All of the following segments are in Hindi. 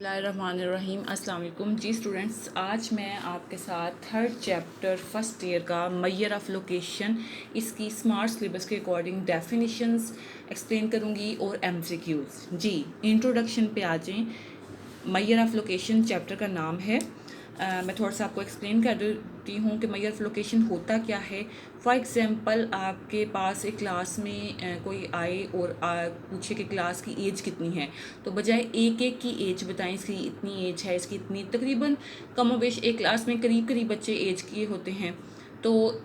बिस्मिल्लाहिर्रहमानिर्रहीम अस्सलाम वालेकुम जी स्टूडेंट्स। आज मैं आपके साथ थर्ड चैप्टर फर्स्ट ईयर का मैयर ऑफ लोकेशन इसकी स्मार्ट सिलेबस के अकॉर्डिंग डेफिनेशंस एक्सप्लेन करूँगी और एमसीक्यूज़। जी इंट्रोडक्शन पे आ जाएं। मैयर ऑफ लोकेशन चैप्टर का नाम है। मैं थोड़ा सा आपको एक्सप्लेन कर देती हूँ कि मैयर ऑफ लोकेशन होता क्या है। फॉर एग्जांपल आपके पास एक क्लास में कोई आए और पूछे कि क्लास की एज कितनी है, तो बजाय एक एक की एज बताएं, इसकी इतनी एज है, इसकी इतनी, तकरीबन कमोबेश एक क्लास में करीब करीब बच्चे एज किए होते हैं, तो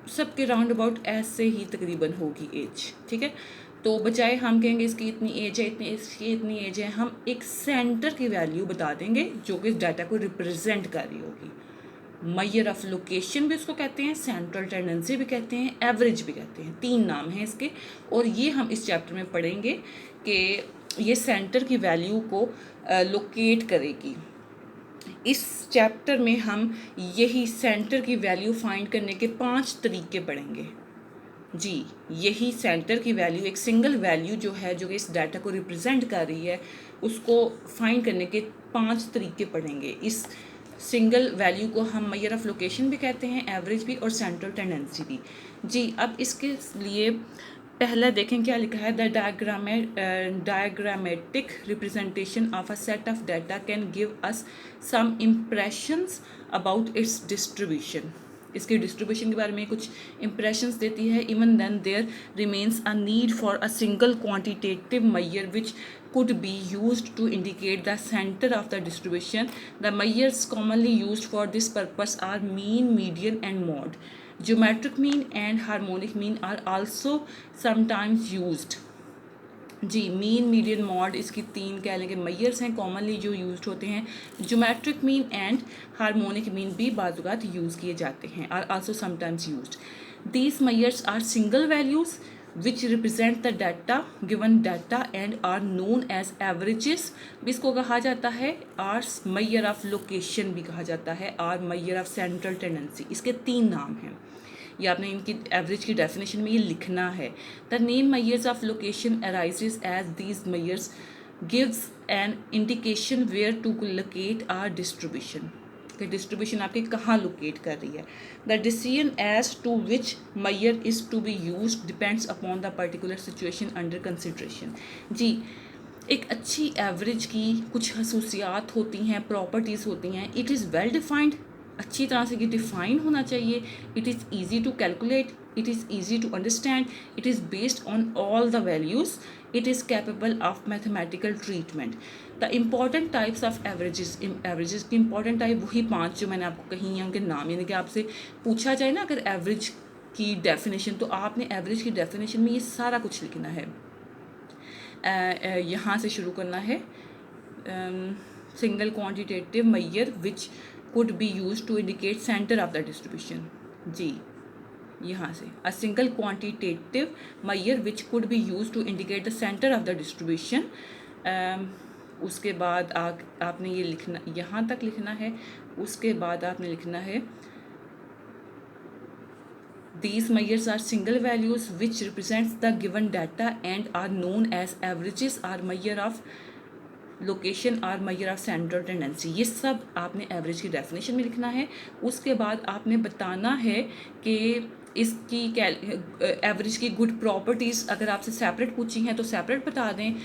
सबके राउंड अबाउट ऐसे ही तकरीबन होगी एज। ठीक है, तो बजाय हम कहेंगे इसकी इतनी एज है, इसकी इतनी एज है, हम एक सेंटर की वैल्यू बता देंगे जो कि इस डाटा को रिप्रेजेंट कर रही होगी। मैयर ऑफ लोकेशन भी उसको कहते हैं, सेंट्रल टेंडेंसी भी कहते हैं, एवरेज भी कहते हैं, तीन नाम हैं इसके। और ये हम इस चैप्टर में पढ़ेंगे कि ये सेंटर की वैल्यू को लोकेट करेगी। इस चैप्टर में हम यही सेंटर की वैल्यू फाइंड करने के 5 तरीके पढ़ेंगे। जी, यही सेंटर की वैल्यू, एक सिंगल वैल्यू जो है जो कि इस डाटा को रिप्रेजेंट कर रही है, उसको फाइंड करने के 5 तरीके पढ़ेंगे। इस सिंगल वैल्यू को हम मैयर ऑफ लोकेशन भी कहते हैं, एवरेज भी और सेंट्रल टेंडेंसी भी। जी, अब इसके लिए पहला देखें क्या लिखा है। The diagrammatic representation of a set of data can give us some impressions about its distribution. इसके डिस्ट्रीब्यूशन के बारे में कुछ इंप्रेशंस देती है। Even then there remains a need for a single quantitative measure which could be used to indicate the center of the distribution. The measures commonly used for this purpose are mean, median, and mode. Geometric mean and harmonic mean are also sometimes used. जी, मीन, मीडियन, मॉड इसकी तीन कह लेंगे मैयर्स हैं कॉमनली जो यूज होते हैं। Geometric mean and harmonic mean भी बाज़ात यूज़ किए जाते हैं, are also sometimes used. These measures are single values which represent the data, given data, and are known as averages भी इसको कहा जाता है। आर मैयर ऑफ लोकेशन भी कहा जाता है, are Maihar of central tendency. इसके तीन नाम हैं। ये आपने इनकी एवरेज की डेफिनेशन में ये लिखना है। The name measures of location arises as these measures gives an indication where to locate our distribution, कि डिस्ट्रीब्यूशन आपकी कहाँ लोकेट कर रही है। The decision as to which measure is to be use depends upon the particular situation under consideration. जी, एक अच्छी एवरेज की कुछ खसूसियात होती हैं, प्रॉपर्टीज़ होती हैं। इट इज़ वेल डिफाइंड, अच्छी तरह से ये डिफाइन होना चाहिए। It is easy to calculate, it is easy to understand, it is based on all the values, it is capable of mathematical treatment. The important types of averages, averages की इंपॉर्टेंट टाइप वही 5 जो मैंने आपको कही हैं, उनके नाम। यानी कि आपसे पूछा जाए ना अगर एवरेज की डेफिनेशन, तो आपने एवरेज की डेफिनेशन में ये सारा कुछ लिखना है। यहाँ से शुरू करना है। Single quantitative measure which could be use to indicate centre of the distribution. जी, यहाँ से a single quantitative measure which could be use to indicate the centre of the distribution. उसके बाद आपने ये लिखना, यहाँ तक लिखना है। उसके बाद आपने लिखना है these measures are single values which represents the given data and are known as averages or measure of location और मैयर ऑफ सेंट्रल टेंडेंसी। ये सब आपने एवरेज की डेफिनेशन में लिखना है। उसके बाद आपने बताना है कि इसकी एवरेज की गुड प्रॉपर्टीज़ अगर आपसे सेपरेट पूछी हैं तो सेपरेट बता दें,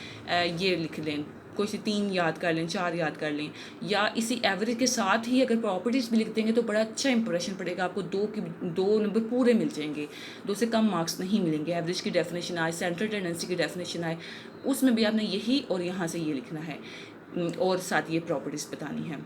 ये लिख लें, कोई सी 3 याद कर लें, 4 याद कर लें, या इसी एवरेज के साथ ही अगर प्रॉपर्टीज़ भी लिख देंगे तो बड़ा अच्छा इंप्रेशन पड़ेगा आपको। 2 नंबर पूरे मिल जाएंगे, 2 से कम मार्क्स नहीं मिलेंगे। एवरेज की डेफिनेशन आए, सेंट्रल टेंडेंसी की डेफिनेशन आए, उसमें भी आपने यही और यहाँ से ये लिखना है, और साथ ये प्रॉपर्टीज़ बतानी है।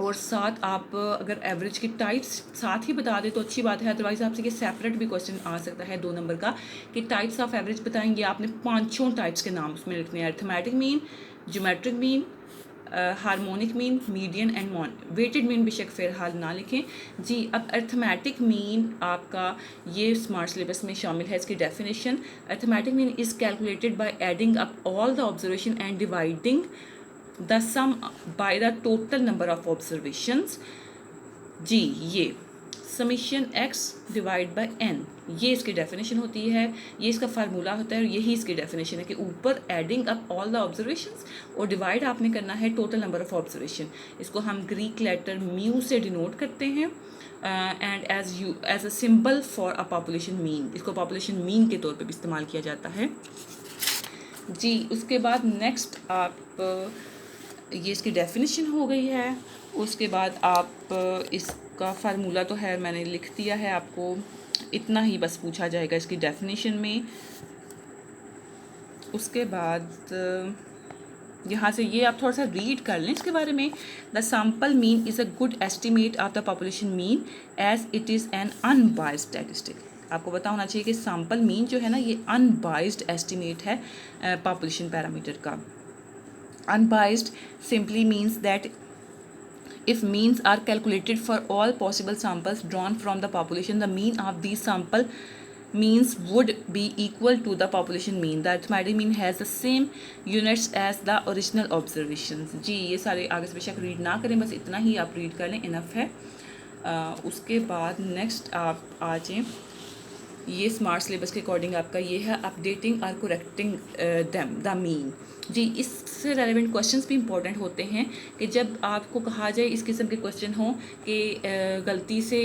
और साथ आप अगर एवरेज की टाइप्स साथ ही बता दें तो अच्छी बात है, अदरवाइज आपसे ये सेपरेट भी क्वेश्चन आ सकता है 2 नंबर का कि टाइप्स ऑफ एवरेज बताएंगे। आपने 5 टाइप्स के नाम उसमें लिखने हैं। Arithmetic mean, geometric mean, harmonic mean, median and weighted mean बेशक फ़िलहाल ना लिखें। जी, अब अर्थमेटिक मीन आपका ये स्मार्ट सिलेबस में शामिल है। इसकी definition, arithmetic mean is calculated by adding up all the observation and dividing the sum by the total number of observations। जी, ये summation x divide by n, ये इसकी डेफिनेशन होती है, ये इसका फार्मूला होता है और यही इसकी डेफिनेशन है कि ऊपर adding up all the observations और डिवाइड आपने करना है टोटल नंबर ऑफ ऑब्जर्वेशन। इसको हम ग्रीक लेटर म्यू से डिनोट करते हैं and as a symbol for a population mean, इसको पॉपुलेशन मीन के तौर पे भी इस्तेमाल किया जाता है जी। उसके बाद नेक्स्ट आप ये इसकी डेफिनेशन हो गई है, उसके बाद आप इसका फार्मूला तो है मैंने लिख दिया है, आपको इतना ही बस पूछा जाएगा इसकी डेफिनेशन में। उसके बाद यहाँ से ये आप थोड़ा सा रीड कर लें इसके बारे में। The sample mean is a good estimate of the population mean as it is an unbiased statistic. आपको पता होना चाहिए कि सैम्पल मीन जो है ना ये अनबाइस्ड एस्टिमेट है पॉपुलेशन पैरामीटर का। Unbiased simply means that if means are calculated for all possible samples drawn from the population, the mean of these sample means would be equal to the population mean. The arithmetic mean has the same units as the original observations। जी ये सारे आगे से बेशक रीड ना करें, बस इतना ही आप रीड कर लें, इनफ है। उसके बाद नेक्स्ट आप आ जाएँ, ये स्मार्ट सिलेबस के अकॉर्डिंग आपका ये है अपडेटिंग और करेक्टिंग देम द मीन। जी इससे रेलेवेंट क्वेश्चंस भी इंपॉर्टेंट होते हैं कि जब आपको कहा जाए इस किस्म के क्वेश्चन हों कि गलती से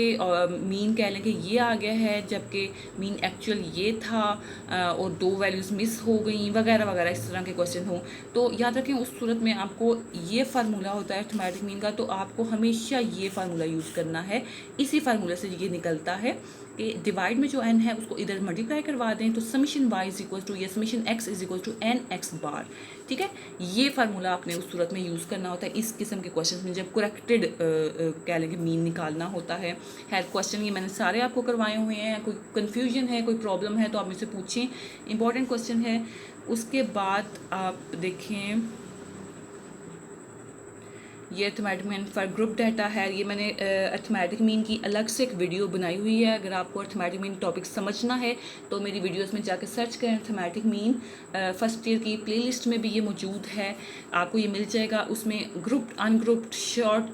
मीन कह लें कि ये आ गया है जबकि मीन एक्चुअल ये था और दो वैल्यूज़ मिस हो गई वगैरह वगैरह, इस तरह के क्वेश्चन हों तो याद रखें उस सूरत में आपको ये फार्मूला होता है अरिथमेटिक मीन का, तो आपको हमेशा ये फार्मूला यूज़ करना है। इसी फार्मूला से ये निकलता है कि डिवाइड में जो n है उसको इधर मल्टीप्लाई करवा दें तो summation y is equal to या summation x is equal to n x bar. ठीक है, ये फार्मूला आपने उस सूरत में यूज़ करना होता है इस किस्म के क्वेश्चन में जब करेक्टेड कह लेंगे मीन निकालना होता है। क्वेश्चन ये मैंने सारे आपको करवाए हुए हैं, कोई कन्फ्यूजन है कोई प्रॉब्लम है तो आप मुझसे पूछें, इंपॉर्टेंट क्वेश्चन है। उसके बाद आप देखें ये arithmetic mean for group data है, ये मैंने अरिथमेटिक मीन की अलग से एक वीडियो बनाई हुई है। अगर आपको अरिथमेटिक मीन टॉपिक समझना है तो मेरी वीडियोस में जाकर सर्च करें अरिथमेटिक मीन, फर्स्ट ईयर की प्लेलिस्ट में भी ये मौजूद है, आपको ये मिल जाएगा। उसमें grouped ungrouped short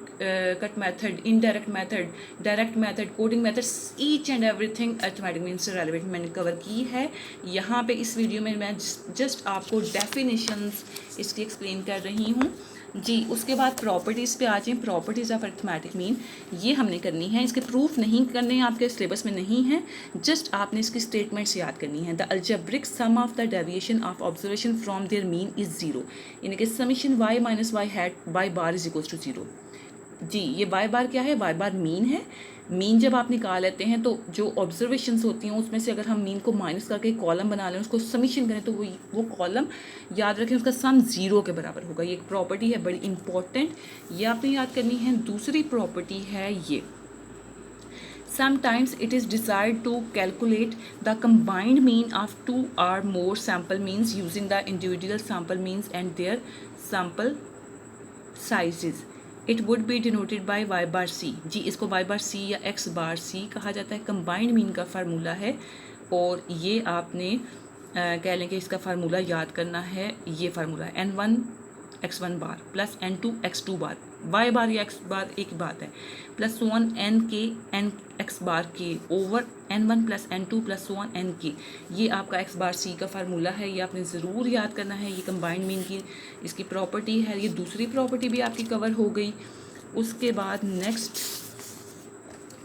cut method, indirect method, direct method, coding method, each and everything arithmetic mean से रेलेवेंट मैंने कवर की है। यहाँ पे इस वीडियो में मैं जस्ट आपको डेफिनेशंस इसकी एक्सप्लेन कर रही हूँ जी। उसके बाद प्रॉपर्टीज़ पे आ जाएँ, प्रॉपर्टीज़ ऑफ अरिथमेटिक मीन ये हमने करनी है, इसके प्रूफ नहीं करने हैं, आपके सिलेबस में नहीं है, जस्ट आपने इसकी स्टेटमेंट्स याद करनी है। The algebraic sum of the deviation of observation from their mean is zero, यानी कि summation y minus y hat by bar is equal to zero. जी ये y बार क्या है, y बार मीन है। मीन जब आप निकाल लेते हैं तो जो ऑब्जर्वेशंस होती हैं उसमें से अगर हम मीन को माइनस करके कॉलम बना लें, उसको समीशन करें तो वो कॉलम याद रखें उसका सम ज़ीरो के बराबर होगा। ये एक प्रॉपर्टी है बड़ी इंपॉर्टेंट, ये आपने याद करनी है। दूसरी प्रॉपर्टी है ये, sometimes it is desired to calculate the combined mean of two or more sample means using the individual sample means and their sample sizes. It would be denoted by y bar c. जी इसको वाई बार सी या एक्स बार सी कहा जाता है, कंबाइंड मीन का फार्मूला है और ये आपने कह लें कि इसका फार्मूला याद करना है। ये फार्मूला है n1 x1 बार प्लस n2 x2 बार, y बार या x बार एक ही बात है, प्लस वन n के n x बार के over n1 plus n2 plus one n के, ये आपका x बार c का फार्मूला है, ये आपने ज़रूर याद करना है। ये कंबाइंड मीन की इसकी प्रॉपर्टी है। ये दूसरी प्रॉपर्टी भी आपकी कवर हो गई। उसके बाद नेक्स्ट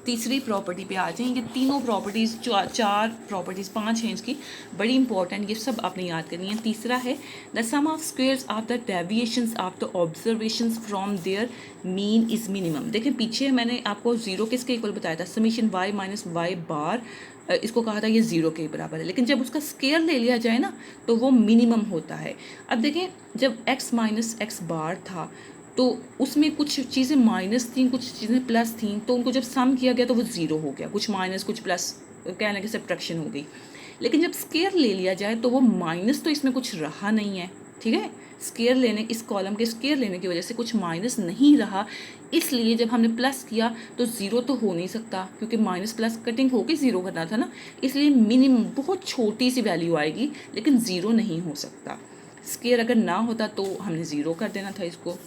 तीसरी प्रॉपर्टी पे आ जाएंगे। तीनों प्रॉपर्टीज़ चार प्रॉपर्टीज़ पांच हैं इसकी, बड़ी इंपॉर्टेंट, ये सब आपने याद करनी है। तीसरा है the sum of squares of the deviations of the observations from their mean is minimum. देखें पीछे मैंने आपको ज़ीरो किसके इक्वल बताया था, summation y minus y bar, इसको कहा था ये ज़ीरो के बराबर है, लेकिन जब उसका स्केयर ले लिया जाए ना तो वो मिनिमम होता है। अब देखें जब x माइनस एक्स बार था तो उसमें कुछ चीज़ें माइनस थी कुछ चीज़ें प्लस थी, तो उनको जब सम किया गया तो वो ज़ीरो हो गया, कुछ माइनस कुछ प्लस कहने लगे सब्ट्रैक्शन हो गई। लेकिन जब स्केयर ले लिया जाए तो वो माइनस तो इसमें कुछ रहा नहीं है। ठीक है, स्केयर लेने इस कॉलम के स्केयर लेने की वजह से कुछ माइनस नहीं रहा, इसलिए जब हमने प्लस किया तो ज़ीरो तो हो नहीं सकता क्योंकि माइनस प्लस कटिंग होकर ज़ीरो करना था ना, इसलिए मिनिमम बहुत छोटी सी वैल्यू आएगी लेकिन ज़ीरो नहीं हो सकता। स्केयर अगर ना होता तो हमने ज़ीरो कर देना था इसको।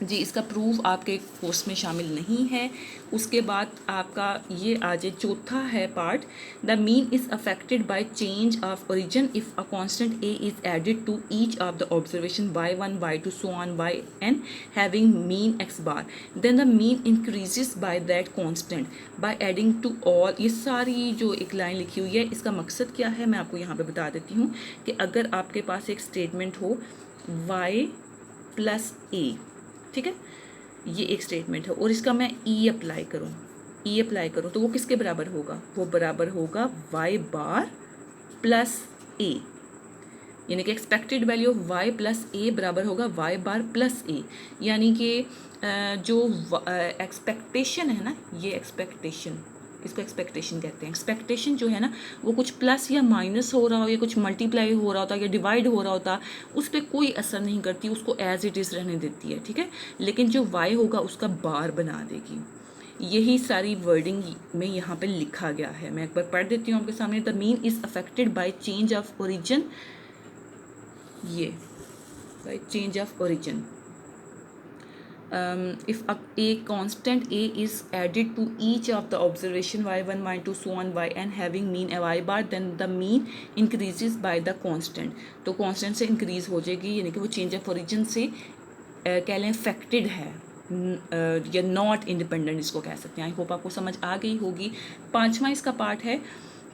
जी, इसका प्रूफ आपके कोर्स में शामिल नहीं है। उसके बाद आपका ये आ जाए चौथा है part, the mean is affected by change of origin if a constant a is added to each of the observation y1 y2 so on yn having mean x bar, then the mean increases by that constant by adding to all. ये सारी जो एक लाइन लिखी हुई है, इसका मकसद क्या है मैं आपको यहाँ पे बता देती हूँ कि अगर आपके पास एक स्टेटमेंट हो y प्लस a, ठीक है, ये एक स्टेटमेंट है और इसका मैं ई अप्लाई करूँ तो वो किसके बराबर होगा, वो बराबर होगा y बार प्लस ए, यानी कि expected value of y plus a बराबर होगा y बार प्लस ए। यानी कि जो एक्सपेक्टेशन है ना, ये एक्सपेक्टेशन, इसको एक्सपेक्टेशन कहते हैं। एक्सपेक्टेशन जो है ना, वो कुछ प्लस या माइनस हो रहा हो या कुछ मल्टीप्लाई हो रहा होता या डिवाइड हो रहा होता, उस पर कोई असर नहीं करती, उसको एज इट इज़ रहने देती है, ठीक है। लेकिन जो वाई होगा उसका बार बना देगी। यही सारी वर्डिंग में यहाँ पे लिखा गया है। मैं एक बार पढ़ देती हूँ आपके सामने। The mean is affected by change of origin, ये by change of origin if a constant a is added to each of the observation y1 y2 so on yn having mean y bar, then the mean increases by the constant। तो constant से increase हो जाएगी, यानी कि वो change of origin से कह लें affected है या नॉट इंडिपेंडेंट इसको कह सकते हैं। आई होप आपको समझ आ गई होगी। पांचवा इसका पार्ट है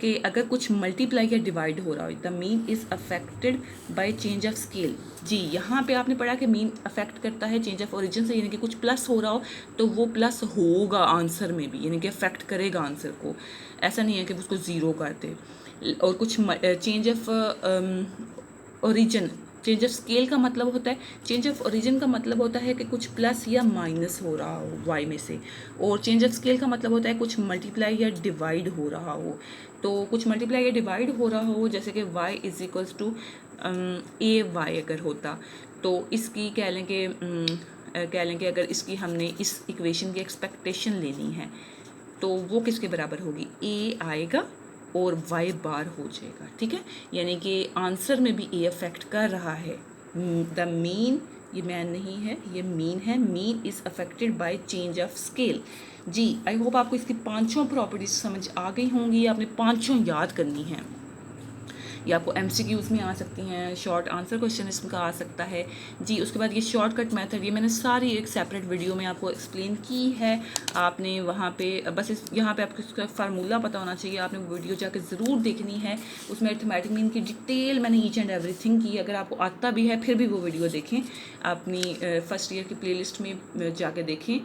कि अगर कुछ मल्टीप्लाई या डिवाइड हो रहा हो, the mean is affected by change of scale. जी, यहाँ पे आपने पढ़ा कि मीन अफेक्ट करता है चेंज ऑफ ओरिजिन से, यानी कि कुछ प्लस हो रहा हो तो वो प्लस होगा आंसर में भी, यानी कि अफेक्ट करेगा आंसर को। ऐसा नहीं है कि उसको ज़ीरो कर दे। और कुछ change of origin, change of scale का मतलब होता है, चेंज ऑफ ओरिजिन का मतलब होता है कि कुछ प्लस या माइनस हो रहा हो वाई में से, और चेंज ऑफ स्केल का मतलब होता है कुछ मल्टीप्लाई या डिवाइड हो रहा हो। तो कुछ मल्टीप्लाई या डिवाइड हो रहा हो, जैसे कि y is equals to a y अगर होता, तो इसकी कह लें कि अगर इसकी हमने इस इक्वेशन की एक्सपेक्टेशन लेनी है तो वो किसके बराबर होगी, ए आएगा और y बार हो जाएगा, ठीक है। यानी कि आंसर में भी ए अफेक्ट कर रहा है। द मीन, ये मैन नहीं है, ये मीन है। Mean is affected by change of scale. जी, आई होप आपको इसकी पांचों प्रॉपर्टीज समझ आ गई होंगी। आपने पांचों याद करनी है। ये आपको MCQs में आ सकती हैं, शॉर्ट आंसर क्वेश्चन इसका आ सकता है। जी, उसके बाद ये शॉर्टकट मेथड, ये मैंने सारी एक सेपरेट वीडियो में आपको एक्सप्लेन की है। आपने वहाँ पे बस यहाँ पे आपको इसका फार्मूला पता होना चाहिए। आपने वीडियो जाकर ज़रूर देखनी है, उसमें अरिथमेटिक मीन की डिटेल मैंने ईच एंड एवरीथिंग की। अगर आपको आता भी है फिर भी वो वीडियो देखें, अपनी फर्स्ट ईयर की प्लेलिस्ट में जाके देखें।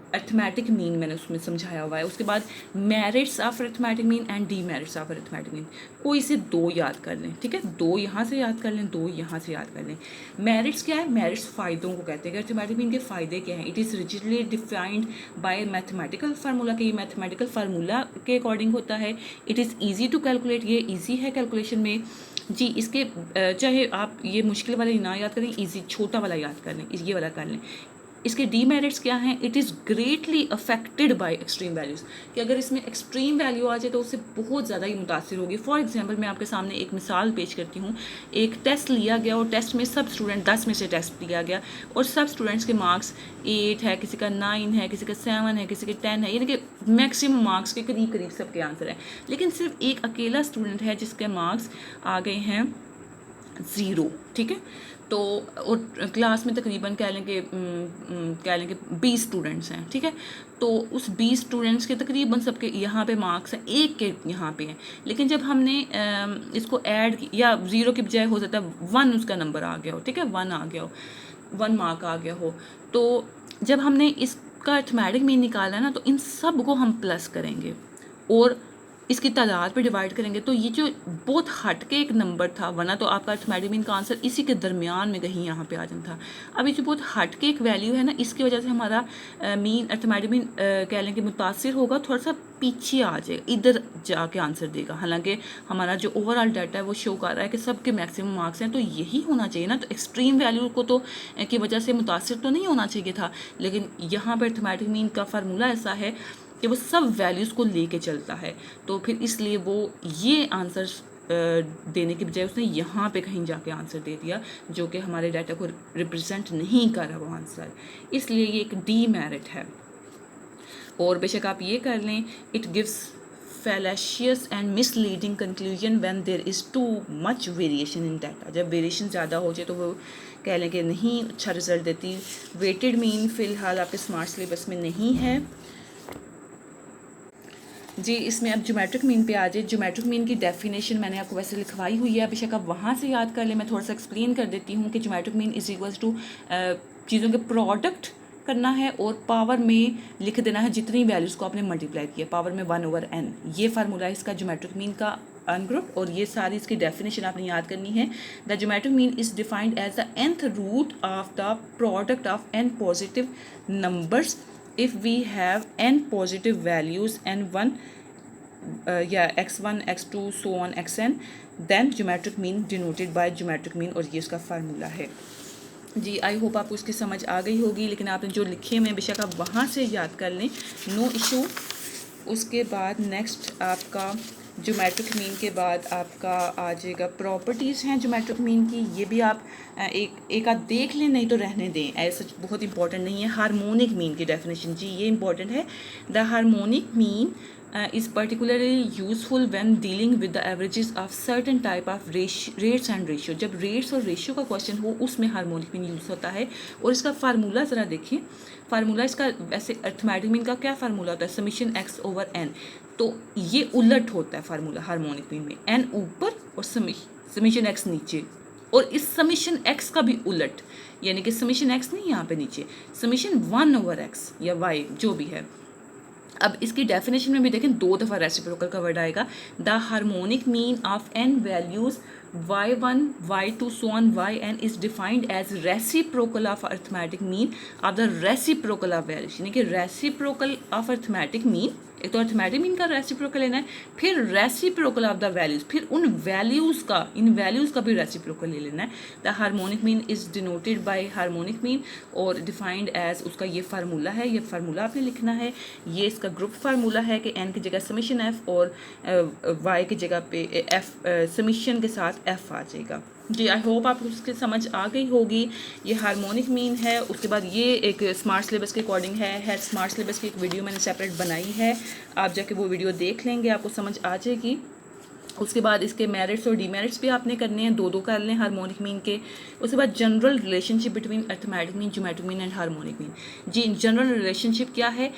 अरिथमेटिक मीन मैंने उसमें समझाया हुआ है। उसके बाद merits of arithmetic mean and demerits of arithmetic mean, कोई से दो याद कर लें, ठीक है। दो यहाँ से याद कर लें, दो यहाँ से याद कर लें। मेरिट्स क्या है, मेरिट्स फ़ायदों को कहते हैं कि अरिथमेटिक मीन के फ़ायदे क्या हैं। It is rigidly defined by mathematical formula, के ये मैथमेटिकल फार्मूला के अकॉर्डिंग होता है। It is easy to calculate, ये ईजी है कैलकुलेशन में। जी, इसके चाहे आप ये मुश्किल वाला ना याद करें, ईजी छोटा वाला याद कर लें, ये वाला कर लें। इसके डीमेरिट्स क्या हैं, it is greatly affected by extreme values, कि अगर इसमें एक्सट्रीम वैल्यू आ जाए तो उससे बहुत ज़्यादा ही मुतासिर होगी। फॉर एग्जांपल मैं आपके सामने एक मिसाल पेश करती हूँ। एक टेस्ट लिया गया और टेस्ट में सब स्टूडेंट 10 में से टेस्ट लिया गया और सब स्टूडेंट्स के मार्क्स 8 है, किसी का 9 है, किसी का 7 है, किसी के 10 है, यानी कि मैक्सिमम मार्क्स के करीब करीब सबके आंसर हैं। लेकिन सिर्फ एक अकेला स्टूडेंट है जिसके मार्क्स आ गए हैं 0, ठीक है। तो और क्लास में तकरीबन कह लें कि 20 स्टूडेंट्स हैं, ठीक है। तो उस 20 स्टूडेंट्स के तकरीबन सबके यहाँ पे मार्क्स हैं, एक के यहाँ पे हैं। लेकिन जब हमने इसको ऐड या 0 की बजाय हो सकता है 1 उसका नंबर आ गया हो, ठीक है, 1 आ गया हो, 1 मार्क आ गया हो। तो जब हमने इसका अरिथमेटिक मीन निकाला ना, तो इन सब को हम प्लस करेंगे और इसकी तादाद पे डिवाइड करेंगे। तो ये जो बहुत हट के एक नंबर था, वरना तो आपका अरिथमेटिक मीन का आंसर इसी के दरमियान में कहीं यहाँ पे आ जाता था। अब ये जो बहुत हट के एक वैल्यू है ना, इसकी वजह से हमारा मीन, अरिथमेटिक मीन कह लें कि मुतासिर होगा, थोड़ा सा पीछे आ जाएगा, इधर जाके आंसर देगा। हालांकि हमारा जो ओवरऑल डाटा है वो शो कर रहा है कि सबके मैक्सिमम मार्क्स हैं, तो यही होना चाहिए ना। तो एक्सट्रीम वैल्यू को तो की वजह से मुतासिर तो नहीं होना चाहिए था, लेकिन यहाँ पर अरिथमेटिक मीन का फार्मूला ऐसा है कि वो सब वैल्यूज़ को लेके चलता है। तो फिर इसलिए वो ये आंसर देने की बजाय उसने यहाँ पे कहीं जाके आंसर दे दिया, जो कि हमारे डाटा को रिप्रेजेंट नहीं कर रहा वो आंसर, इसलिए ये एक डीमेरिट है। और बेशक आप ये कर लें, it gives fallacious and misleading conclusion when there is too much variation in data। जब वेरिएशन ज़्यादा हो जाए तो वो कह लें कि नहीं अच्छा रिजल्ट देती। वेटेड मीन फ़िलहाल आपके स्मार्ट सिलेबस में नहीं है जी। इसमें अब ज्योमेट्रिक मीन पे आ जाए। ज्योमेट्रिक मीन की डेफिनेशन मैंने आपको वैसे लिखवाई हुई है, बेशक आप वहाँ से याद कर लें। मैं थोड़ा सा एक्सप्लेन कर देती हूँ कि geometric mean is equals to चीज़ों के प्रोडक्ट करना है और पावर में लिख देना है जितनी वैल्यूज़ को आपने मल्टीप्लाई किया, पावर में 1/n। ये फार्मूला है इसका ज्योमेट्रिक मीन का अनग्रुप, और ये सारी इसकी डेफिनेशन आपने याद करनी है। The geometric mean is defined as the nth root of the product of n positive numbers if we have n positive values and one x1 x2 so on xn, then geometric mean denoted by geometric mean, और ये इसका फार्मूला है जी। आई होप आपको इसकी समझ आ गई होगी, लेकिन आपने जो लिखे हुए हैं बेशक आप वहाँ से याद कर लें, नो इशू। उसके बाद नेक्स्ट आपका ज्योमेट्रिक मीन के बाद आपका आ जाएगा प्रॉपर्टीज़ हैं ज्योमेट्रिक मीन की। ये भी आप एक आध देख लें, नहीं तो रहने दें, ऐसा बहुत इंपॉर्टेंट नहीं है। हार्मोनिक मीन की डेफिनेशन जी ये इंपॉर्टेंट है। The harmonic mean is particularly useful when dealing with the averages of certain type of rates and ratio। जब रेट्स और रेशियो का क्वेश्चन हो उसमें हार्मोनिक मीन यूज़ होता है। और इसका फार्मूला ज़रा देखिए, फार्मूला इसका वैसे अर्थमेटिक मीन का क्या फार्मूला होता है, समीशन x ओवर n। तो ये उलट होता है फार्मूला हार्मोनिक मीन में, n ऊपर और समीशन x नीचे, और इस समीशन x का भी उलट, यानी कि समीशन x नहीं यहाँ पे नीचे, समीशन 1/x या y जो भी है। अब इसकी डेफिनेशन में भी देखें 2 दफ़ा रेसिप्रोकल का वर्ड आएगा। The harmonic mean of n values y1 y2 so on yn is defined as reciprocal of arithmetic mean of the reciprocal of values. यानी कि रेसिप्रोकल ऑफ अर्थमेटिक मीन, एक तो अर्थमेटिक मीन का रेसिप्रोकल लेना है, फिर रेसिप्रोकल ऑफ द वैल्यूज़, फिर उन वैल्यूज़ का, इन वैल्यूज़ का भी रेसिप्रोकल ले लेना है। The harmonic mean is denoted by harmonic mean और डिफाइंड एज, उसका ये फार्मूला है, ये फार्मूला आपने लिखना है। ये इसका ग्रुप फार्मूला है कि n की जगह समीशन f और y की जगह पे f समीशन के साथ f आ जाएगा जी। आई होप आपको उसकी समझ आ गई होगी। ये हार्मोनिक मीन है। उसके बाद ये एक स्मार्ट सिलेबस के अकॉर्डिंग है। स्मार्ट सिलेबस की एक वीडियो मैंने सेपरेट बनाई है, आप जाके वो वीडियो देख लेंगे, आपको समझ आ जाएगी। उसके बाद इसके मेरिट्स और डीमेरिट्स भी आपने करने हैं, 2 कर लें हार्मोनिक मीन के। उसके बाद general relationship between arithmetic mean, geometric mean and harmonic mean जी। जनरल रिलेशनशिप क्या है,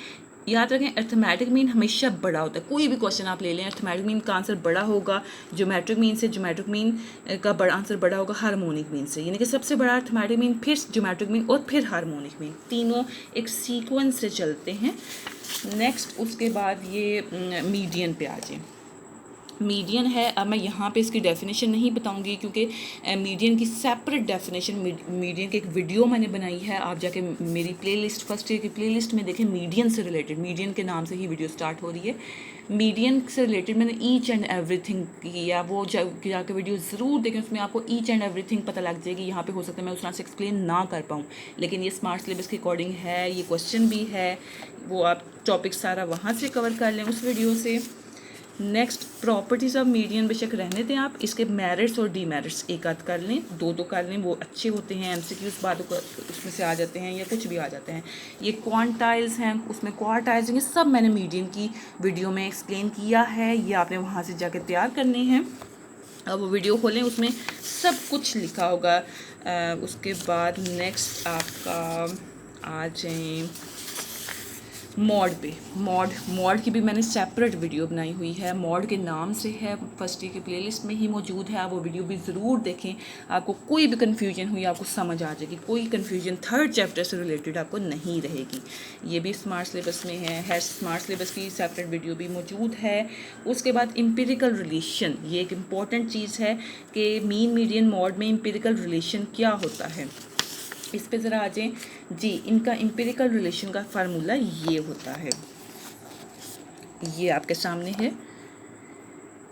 याद रखें, अर्थमेटिक मीन हमेशा बड़ा होता है। कोई भी क्वेश्चन आप ले लें, अर्थमेटिक मीन का आंसर बड़ा होगा ज्योमेट्रिक मीन से, ज्योमेट्रिक मीन का बड़ा आंसर बड़ा होगा हार्मोनिक मीन से। यानी कि सबसे बड़ा अर्थमेटिक मीन, फिर ज्योमेट्रिक मीन और फिर हार्मोनिक मीन, तीनों एक सीक्वेंस से चलते हैं। नेक्स्ट उसके बाद ये मीडियन पे आ जाए। मीडियन है, अब मैं यहाँ पे इसकी डेफिनेशन नहीं बताऊँगी क्योंकि मीडियन की सेपरेट डेफिनेशन, मीडियन की एक वीडियो मैंने बनाई है, आप जाके मेरी प्लेलिस्ट फर्स्ट ईयर की प्लेलिस्ट में देखें। मीडियन से रिलेटेड, मीडियन के नाम से ही वीडियो स्टार्ट हो रही है। मीडियन से रिलेटेड मैंने ईच एंड एवरीथिंग किया, वो जाके वीडियो ज़रूर देखें, उसमें आपको ईच एंड एवरीथिंग पता लग जाएगी। यहाँ पे हो सकता है मैं उस तरह से एक्सप्लेन ना कर पाऊँ, लेकिन ये स्मार्ट सिलेबस के अकॉर्डिंग है, ये क्वेश्चन भी है, वो आप टॉपिक सारा वहाँ से कवर कर लें उस वीडियो से। नेक्स्ट प्रॉपर्टीज़ ऑफ मीडियन बेशक रहने दें आप, इसके मेरिट्स और डीमेरिट्स एक आध कर लें, 2 कर लें, वो अच्छे होते हैं। एमसीक्यूज़ बातों का उसमें से आ जाते हैं या कुछ भी आ जाते हैं। ये क्वांटाइल्स हैं, उसमें क्वार्टाइल्स, ये सब मैंने मीडियन की वीडियो में एक्सप्लेन किया है, ये आपने वहाँ से जाकर तैयार करने हैं। अब वो वीडियो खोलें, उसमें सब कुछ लिखा होगा। उसके बाद नेक्स्ट आपका आ जाए मॉड पे। मॉड की भी मैंने सेपरेट वीडियो बनाई हुई है, मॉड के नाम से है, फर्स्ट ईयर की प्लेलिस्ट में ही मौजूद है, आप वो वीडियो भी ज़रूर देखें। आपको कोई भी कन्फ्यूजन हुई आपको समझ आ जाएगी, कोई कन्फ्यूजन 3rd चैप्टर से रिलेटेड आपको नहीं रहेगी। ये भी स्मार्ट सिलेबस में है, स्मार्ट सिलेबस की सेपरेट वीडियो भी मौजूद है। उसके बाद एम्पिरिकल रिलेशन, ये एक इम्पॉर्टेंट चीज़ है कि मीन मीडियन मॉड में एम्पिरिकल रिलेशन क्या होता है, इस पे ज़रा आ जाएँ जी। इनका एम्पिरिकल रिलेशन का फार्मूला ये होता है, ये आपके सामने है।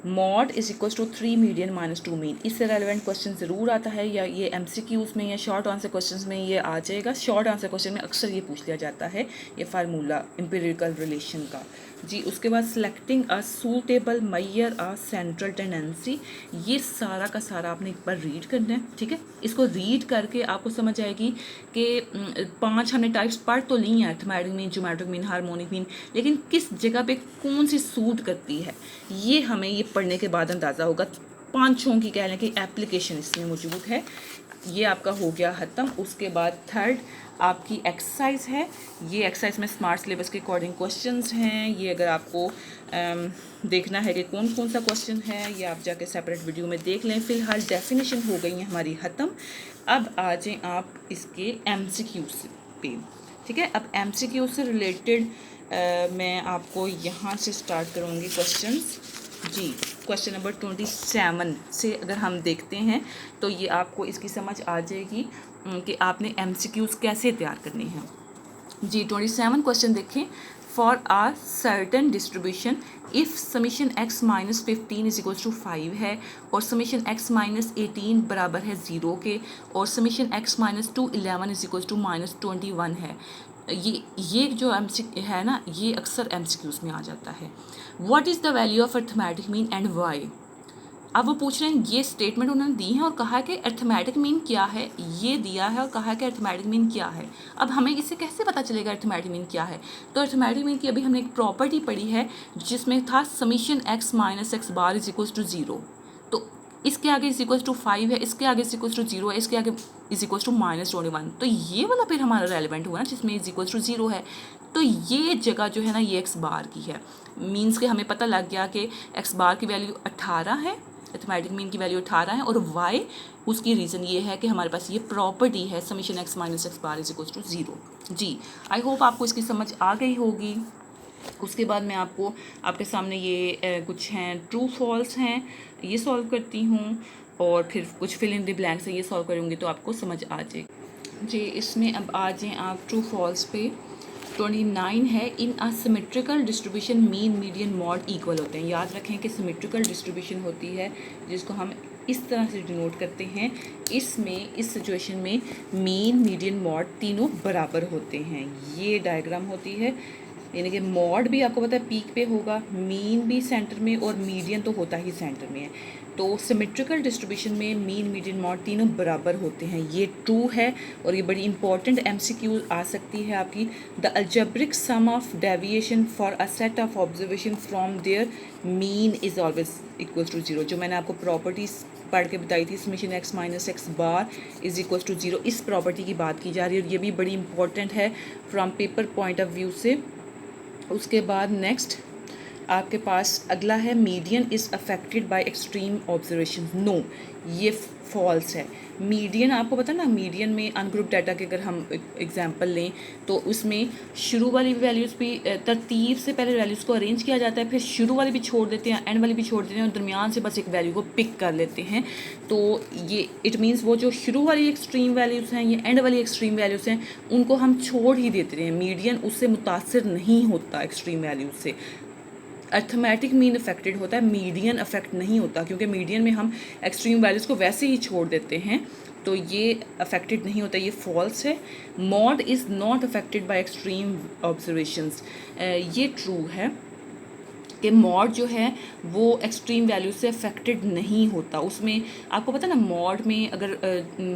Mode is equal to 3 median minus 2 mean. इससे रेलिवेंट क्वेश्चन ज़रूर आता है, या ये MCQs में या शॉर्ट आंसर क्वेश्चंस में ये आ जाएगा। शॉर्ट आंसर क्वेश्चन में अक्सर ये पूछ लिया जाता है, ये फार्मूला एम्पिरिकल रिलेशन का। जी, उसके बाद selecting a suitable measure a central tendency, ये सारा का सारा आपने एक बार रीड करना है, ठीक है। इसको रीड करके आपको समझ आएगी कि 5 हमने टाइप्स पढ़ तो ली हैं, arithmetic mean, geometric mean, harmonic mean, लेकिन किस जगह पे कौन सी सूट करती है ये हमें ये पढ़ने के बाद अंदाज़ा होगा। 5 की कह लें कि एप्लीकेशन इसमें मौजूद है। ये आपका हो गया ख़त्म। उसके बाद थर्ड आपकी एक्सरसाइज है। ये एक्सरसाइज में स्मार्ट सिलेबस के अकॉर्डिंग क्वेश्चंस हैं। ये अगर आपको देखना है कि कौन कौन सा क्वेश्चन है, ये आप जाके सेपरेट वीडियो में देख लें। फ़िलहाल डेफिनेशन हो गई है हमारी ख़त्म। अब आ जाएँ आप इसके MCQs पे, ठीक है। अब MCQ से रिलेटेड मैं आपको यहाँ से स्टार्ट करूँगी क्वेश्चंस। जी, क्वेश्चन नंबर 27 से अगर हम देखते हैं तो ये आपको इसकी समझ आ जाएगी कि आपने MCQs कैसे तैयार करने हैं। जी, 27 क्वेश्चन देखें। For a certain distribution if summation x minus 15 is equals to 5 है, और समीशन x माइनस 18 बराबर है 0 के, और summation x minus 2 11 is equals to minus 21 है। ये जो है ना, ये अक्सर MCQs में आ जाता है। What is the value of arithmetic mean and y. अब वो पूछ रहे हैं, ये स्टेटमेंट उन्होंने दी है और कहा है कि अर्थमेटिक मीन क्या है, ये दिया है और कहा है कि अर्थमेटिक मीन क्या है। अब हमें इससे कैसे पता चलेगा अर्थमेटिक मीन क्या है। तो अर्थमेटिक मीन की अभी हमने एक प्रॉपर्टी पढ़ी है जिसमें था summation x minus x bar is equals to 0। तो इसके आगे इज इक्वल्स टू 5 है, इसके आगे इज इक्वल्स टू 0 है, इसके आगे इज इक्वल्स टू माइनस 21। तो ये वाला फिर हमारा रेलिवेंट हुआ ना, जिसमें इज इक्वल्स टू 0 है। तो ये जगह जो है ना, ये x बार की है। मीन्स के हमें पता लग गया कि x बार की वैल्यू 18 है, अर्थमेटिक मीन की वैल्यू 18 है, और y उसकी रीज़न ये है कि हमारे पास ये प्रॉपर्टी है summation x minus x bar is equals to 0। जी, आई होप आपको इसकी समझ आ गई होगी। उसके बाद मैं आपको आपके सामने ये कुछ हैं ट्रू फॉल्स हैं, ये सॉल्व करती हूँ, और फिर कुछ फिल इन द ब्लैंक्स है, ये सॉल्व करूँगी तो आपको समझ आ जाएगी। जी, इसमें अब आ जाएँ आप ट्रू फॉल्स पे। 29 है, in a symmetrical distribution mean median mode equal होते हैं। याद रखें कि सिमेट्रिकल डिस्ट्रीब्यूशन होती है जिसको हम इस तरह से डिनोट करते हैं। इसमें इस सिचुएशन में मीन मीडियन मॉड तीनों बराबर होते हैं। ये डायग्राम होती है, यानी कि मॉड भी आपको पता है पीक पे होगा, मीन भी सेंटर में, और मीडियन तो होता ही सेंटर में है। तो सिमेट्रिकल डिस्ट्रीब्यूशन में मीन मीडियन मॉड तीनों बराबर होते हैं, ये ट्रू है। और ये बड़ी इंपॉर्टेंट MCQ आ सकती है आपकी। The algebraic sum of deviation for a set of observation from their mean is always equal to 0। जो मैंने आपको प्रॉपर्टीज पढ़ के बताई थी, summation x minus x bar is equal to 0, इस प्रॉपर्टी की बात की जा रही है, और ये भी बड़ी इंपॉर्टेंट है from paper point of view से। उसके बाद नेक्स्ट आपके पास अगला है, median is affected by extreme observation. No, ये फॉल्स है। मीडियन आपको पता ना, मीडियन में अनग्रुप डाटा के अगर हम एग्जांपल लें तो उसमें शुरू वाली वैल्यूज़ भी तरतीब से पहले वैल्यूज़ को अरेंज किया जाता है, फिर शुरू वाली भी छोड़ देते हैं, एंड वाली भी छोड़ देते हैं, और दरमियान से बस एक वैल्यू को पिक कर लेते हैं। तो ये इट मीन्स वो जो शुरू वाली एक्सट्रीम वैल्यूज़ हैं या एंड वाली एक्सट्रीम वैल्यूज़ हैं उनको हम छोड़ ही देते हैं। मीडियन उससे मुतासिर नहीं होता एक्सट्रीम वैल्यूज़ से। अर्थमेटिक मीन अफेक्टेड होता है, मीडियन अफेक्ट नहीं होता, क्योंकि मीडियन में हम एक्सट्रीम वैल्यूज़ को वैसे ही छोड़ देते हैं, तो ये अफेक्टेड नहीं होता, ये फॉल्स है। Mod is not affected by extreme observations, ये ट्रू है कि मॉड जो है वो एक्सट्रीम वैल्यू से अफेक्टेड नहीं होता। उसमें आपको पता है ना, मॉड में अगर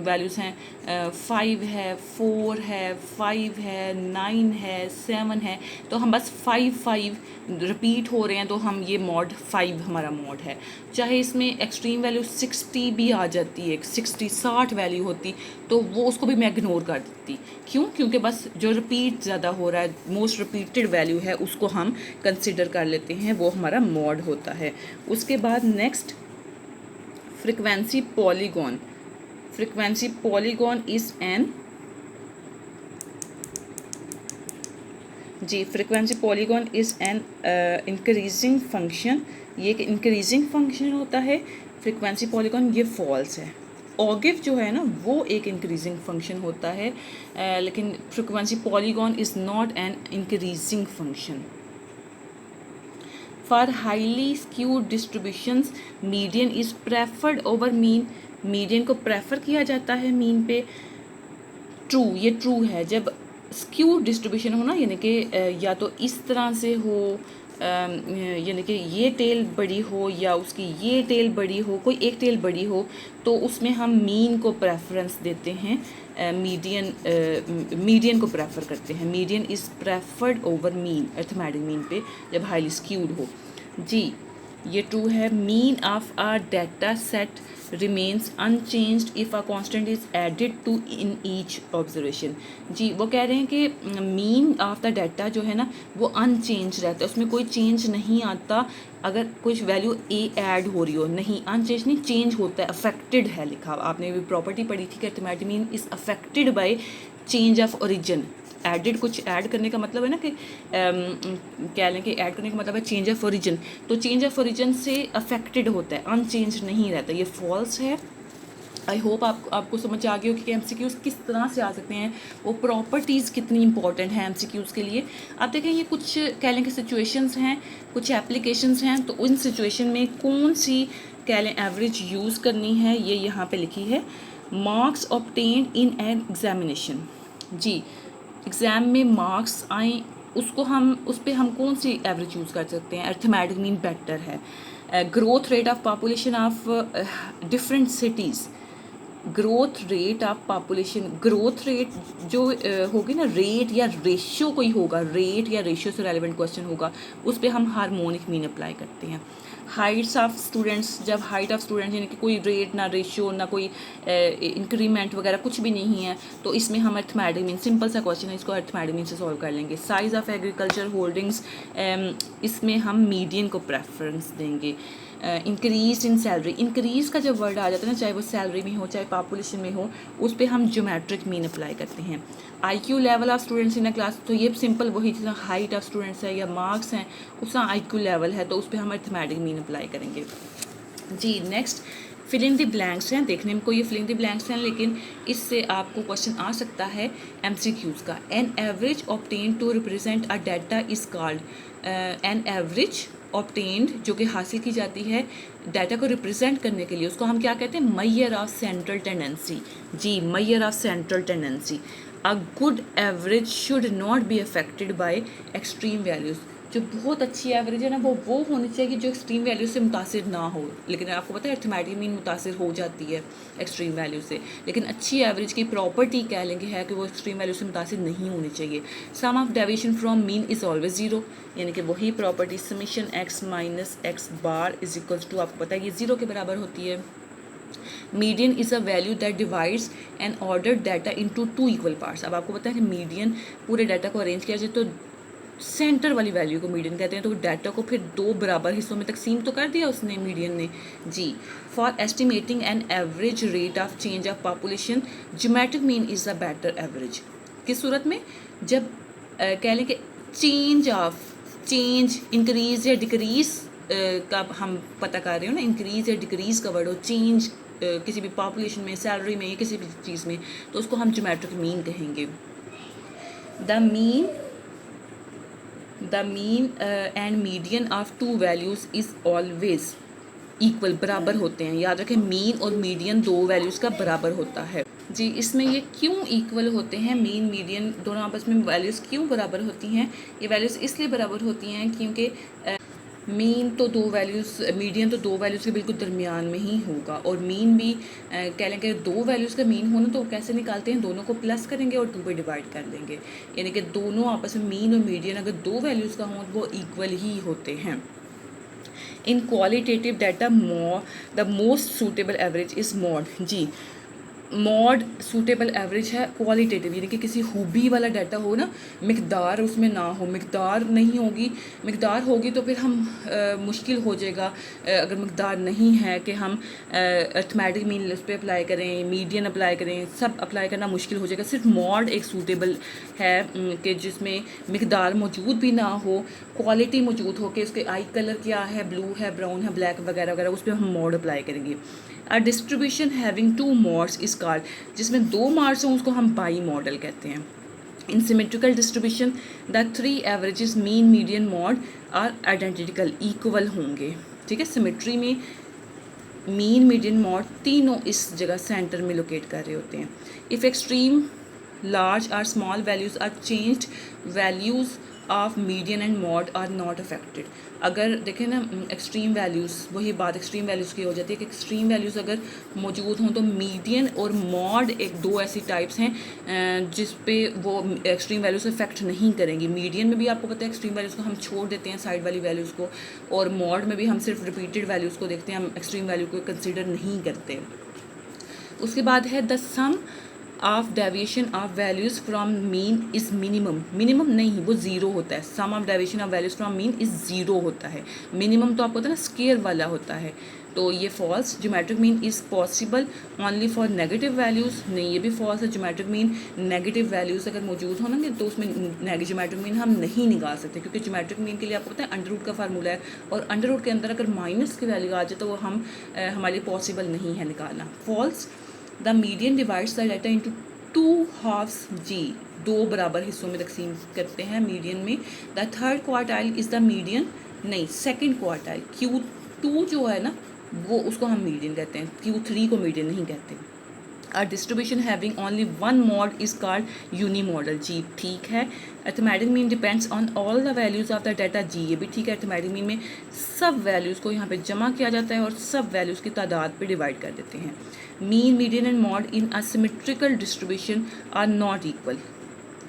वैल्यूज़ हैं 5 है, 4 है, 5 है, 9 है, 7 है, तो हम बस 5 रिपीट हो रहे हैं तो हम ये मॉड 5 हमारा मॉड है। चाहे इसमें एक्सट्रीम वैल्यू 60 भी आ जाती है, 60 वैल्यू होती, तो वो उसको भी मैं इग्नोर कर देती। क्यों? क्योंकि बस जो रिपीट ज़्यादा हो रहा है, मोस्ट रिपीटेड वैल्यू है, उसको हम कंसिडर कर लेते हैं, वो हमारा मॉड होता है। उसके बाद next frequency polygon. Frequency polygon is an, जी, frequency polygon is an increasing function. ये एक इंक्रीजिंग फंक्शन होता है फ्रीक्वेंसी पॉलीगॉन, ये फॉल्स है। ऑगिव जो है ना वो एक इंक्रीजिंग फंक्शन होता है, लेकिन frequency polygon is not an increasing function. For highly skewed distributions median is preferred over mean, median को प्रेफर किया जाता है मीन पे। ट्रू, ये ट्रू है। जब स्क्यूड डिस्ट्रीब्यूशन हो ना, यानी कि या तो इस तरह से हो, यानी कि ये टेल बड़ी हो या उसकी ये टेल बड़ी हो, कोई एक टेल बड़ी हो, तो उसमें हम मीन को प्रेफरेंस देते हैं, मीडियन को प्रेफर करते हैं। Median is preferred over mean, arithmetic mean पे जब हाईली स्क्यूड हो। जी, ये ट्रू है। Mean of a data set remains unchanged if a constant is added to in each observation. जी, वो कह रहे हैं कि मीन ऑफ द डाटा जो है ना वो अनचेंज रहता है, उसमें कोई चेंज नहीं आता अगर कुछ वैल्यू ए ऐड हो रही हो। नहीं, अनचेंज नहीं, चेंज होता है, अफेक्टेड है लिखा। आपने भी प्रॉपर्टी पढ़ी थी कि arithmetic mean is affected by change of origin. Added, कुछ ऐड करने का मतलब है ना कि कह लें कि ऐड करने का मतलब है चेंज ऑफ ओरिजिन, तो चेंज ऑफ ओरिजिन से अफेक्टेड होता है, अनचेंज नहीं रहता। ये फॉल्स है। आई होप आपको समझ आ गई होगी कि एमसीक्यूज़ किस तरह से आ सकते हैं, वो प्रॉपर्टीज़ कितनी इंपॉर्टेंट हैं एमसीक्यूज़ के लिए। आप देखें, ये कुछ कह लें कि सिचुएशंस हैं, कुछ एप्लीकेशंस हैं, तो उन सिचुएशन में कौन सी कह लें एवरेज यूज़ करनी है, ये यहाँ पे लिखी है। Marks obtained in an examination. जी, एग्ज़ाम में मार्क्स आए, उसको हम उस पर हम कौन सी एवरेज यूज़ कर सकते हैं? अर्थमेटिक मीन बेटर है। Growth rate of population of different cities, growth rate of population, growth rate जो होगी ना, रेट या रेशियो कोई होगा, रेट या रेशियो से रेलिवेंट क्वेश्चन होगा, उस पर हम हार्मोनिक मीन अप्लाई करते हैं। हाइट्स ऑफ स्टूडेंट्स, जब हाइट ऑफ स्टूडेंट्स यानी कि कोई रेट ना रेशियो ना कोई इंक्रीमेंट वगैरह कुछ भी नहीं है, तो इसमें हम अर्थमेटिक मीन, सिंपल सा क्वेश्चन है, इसको अर्थमेटिक मीन से सॉल्व कर लेंगे। साइज़ ऑफ एग्रीकल्चर होल्डिंग्स, इसमें हम मीडियन को प्रेफरेंस देंगे। इंक्रीज इन सैलरी, इंक्रीज़ का जब वर्ड आ जाता है ना, चाहे वो सैलरी में हो चाहे पॉपुलेशन में हो, उस पर हम ज्योमेट्रिक मीन अप्लाई करते हैं। IQ level of students in a class, तो ये सिंपल वही चीज़, हाइट ऑफ स्टूडेंट्स है या मार्क्स हैं, उसका आईक्यू लेवल है, तो उस पर हम अर्थमेटिक मीन अप्लाई करेंगे। जी, नेक्स्ट फिलिंग द ब्लैंक्स हैं। देखने में कोई ये फिलिंग द ब्लैंक्स हैं, लेकिन इससे आपको क्वेश्चन आ सकता है एमसीक्यूज़ का। An average obtained to represent a data is called, an average obtained जो कि हासिल की जाती है डाटा को रिप्रेजेंट करने के लिए, उसको हम क्या कहते हैं? Measure of central tendency. जी, measure of central tendency. A good average should not be affected by extreme values. जो बहुत अच्छी एवरेज है ना, वो होनी चाहिए जो एक्सट्रीम वैल्यू से मुतासिर ना हो। लेकिन आपको पता है अर्थमेटिक मीन मुतासिर हो जाती है एक्सट्रीम वैल्यू से, लेकिन अच्छी एवरेज की प्रॉपर्टी कह लेंगे है कि वो एक्सट्रीम वैल्यू से मुतासिर नहीं होनी चाहिए। Sum of deviation from mean is always zero, यानी कि वही property summation x minus x bar is equals to, आपको पता है ये ज़ीरो के बराबर होती है। Median is a value that divides an order data into two equal parts. अब आपको पता है कि मीडियन पूरे डाटा को अरेंज किया जाए तो सेंटर वाली वैल्यू को मीडियन कहते हैं, तो डाटा को फिर दो बराबर हिस्सों में तकसीम तो कर दिया उसने, मीडियन ने। जी, for estimating an average rate of change of population geometric mean is a better average. किस सूरत में? जब कह लें कि चेंज इंक्रीज या डिक्रीज का हम पता कर रहे हो ना, इंक्रीज या डिक्रीज का वर्ड हो, चेंज किसी भी पॉपुलेशन में, सैलरी में, किसी भी चीज़ में, तो उसको हम ज्योमेट्रिक मीन कहेंगे। The mean and median of two values is always equal, बराबर होते हैं। याद रखें, मीन और मीडियन दो वैल्यूज़ का बराबर होता है। जी, इसमें ये क्यों इक्वल होते हैं, मीन मीडियन दोनों आपस में वैल्यूज़ क्यों बराबर होती हैं? ये वैल्यूज़ इसलिए बराबर होती हैं क्योंकि मीन तो दो वैल्यूज़, मीडियन तो दो वैल्यूज़ के बिल्कुल दरमियान में ही होगा, और मीन भी कह लें कि दो वैल्यूज़ का मीन होना, तो कैसे निकालते हैं? दोनों को प्लस करेंगे और टू पे डिवाइड कर देंगे, यानी कि दोनों आपस में मीन और मीडियन अगर दो वैल्यूज़ का हों तो वो इक्वल ही होते हैं। In qualitative data the most suitable average is mode. जी, मॉड सूटेबल एवरेज है। क्वालिटेटिव यानी कि किसी खूबी वाला डाटा हो ना, मिकदार उसमें ना हो, मिकदार नहीं होगी, मिकदार होगी तो फिर हम मुश्किल हो जाएगा। अगर मिकदार नहीं है कि हम अर्थमेटिक मीन उस पर अप्लाई करें, मीडियन अप्लाई करें, सब अप्लाई करना मुश्किल हो जाएगा। सिर्फ मॉड एक सूटेबल है कि जिसमें मिकदार मौजूद भी ना हो, क्वालिटी मौजूद हो कि उसके आई कलर क्या है, ब्लू है, ब्राउन है, ब्लैक वगैरह वगैरह, उस पर हम मॉड अप्लाई करेंगे। A distribution having two modes is called, जिसमें दो मॉड्स हों उसको हम बाई मॉडल कहते हैं। In symmetrical distribution, the three averages mean, median, mode are identical, equal होंगे. ठीक है, सिमेट्री में मीन, मीडियन, मॉड तीनों इस जगह सेंटर में लोकेट कर रहे होते हैं. इफ़ एक्सट्रीम लार्ज और small values are changed, values of median and mode are not affected. अगर देखें ना एक्सट्रीम वैल्यूज़, वही बात एक्सट्रीम वैल्यूज़ की हो जाती है कि एक्सट्रीम वैल्यूज़ अगर मौजूद हों तो मीडियन और मॉड एक दो ऐसी टाइप्स हैं जिस पे वो एक्सट्रीम वैल्यूज़ इफेक्ट नहीं करेंगी. मीडियन में भी आपको पता है एक्सट्रीम वैल्यूज़ को हम छोड़ देते हैं, साइड वाली वैल्यूज़ को, और मॉड में भी हम सिर्फ रिपीटेड वैल्यूज़ को देखते हैं, हम एक्सट्रीम वैल्यू को कंसिडर नहीं करते. उसके बाद है the sum of deviation of values from mean is minimum. Minimum नहीं, वो ज़ीरो होता है. Sum of deviation of values from mean is zero होता है. मिनिमम तो आपको पता है ना स्केयर वाला होता है, तो ये false. Geometric mean is possible only for negative values. नहीं, ये भी फॉल्स है. ज्योमेट्रिक मीन नेगेटिव वैल्यूज़ अगर मौजूद होंगे तो उसमें ज्योमेट्रिक मीन हम नहीं निकाल सकते, क्योंकि ज्योमेट्रिक मीन के लिए आपको पता है अंडर रूट का फार्मूला है, और अंडर रूट के अंदर अगर माइनस की वैल्यू आ जाए तो वो हम हमारे लिए पॉसिबल नहीं है निकालना. False. The median divides the data into two halves जी. दो बराबर हिस्सों में तकसीम करते हैं मीडियन में. The third quartile is the median. नहीं, सेकंड क्वार्टाइल Q2 जो है ना वो उसको हम मीडियन कहते हैं, Q3 को मीडियन नहीं कहते. A distribution having only one mode is called unimodal. जी ठीक है. Arithmetic mean depends on all the values of the data. जी ये भी ठीक है. अर्थमेटिक मीन में सब वैल्यूज़ को यहाँ पे जमा किया जाता है और सब वैल्यूज़ की तादाद पे डिवाइड कर देते हैं. Mean, median and mode in a symmetrical distribution are not equal.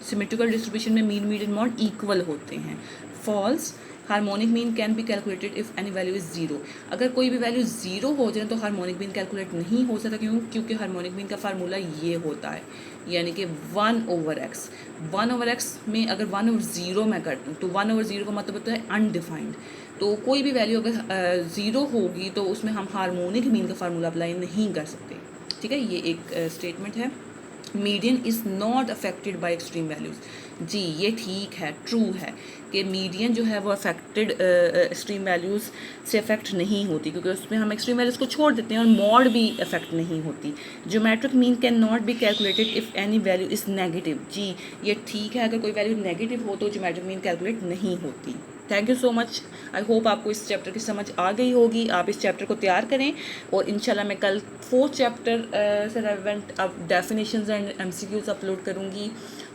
Symmetrical distribution में मीन, मीडियन, मॉड इक्वल होते हैं. False. Harmonic mean can be calculated if any value is zero. अगर कोई भी वैल्यू ज़ीरो हो जाए तो हार्मोनिक मीन कैलकुलेट नहीं हो सकता. क्यों? क्योंकि हार्मोनिक मीन का फार्मूला ये होता है, यानी कि 1/x. 1/x में अगर 1/0 मैं कर दूँ तो 1/0 का मतलब होता है अनडिफाइंड. तो कोई भी वैल्यू अगर ज़ीरो होगी तो उसमें हम हार्मोनिक मीन का फार्मूला अप्लाई नहीं कर सकते. ठीक है, ये एक स्टेटमेंट है. Median is not affected by extreme values. जी ये ठीक है, ट्रू है कि मीडियन जो है वो अफेक्टेड एक्सट्रीम वैल्यूज़ से अफेक्ट नहीं होती, क्योंकि उसमें हम एक्सट्रीम वैल्यूज़ को छोड़ देते हैं, और मॉड भी अफेक्ट नहीं होती. Geometric mean can not be calculated if any value is negative. जी ये ठीक है, अगर कोई वैल्यू नेगेटिव हो तो ज्योमेट्रिक मीन कैलकुलेट नहीं होती. Thank you so much. I hope आपको इस चैप्टर की समझ आ गई होगी. आप इस चैप्टर को तैयार करें, और इंशाल्लाह मैं कल 4th चैप्टर से रेलेवेंट अब डेफिनेशंस एंड MCQs अपलोड करूँगी,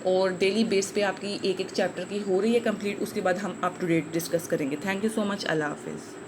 और डेली बेस पे आपकी एक एक चैप्टर की हो रही है कंप्लीट. उसके बाद हम अप टू डेट डिस्कस करेंगे. Thank you so much. अल्लाह हाफिज़.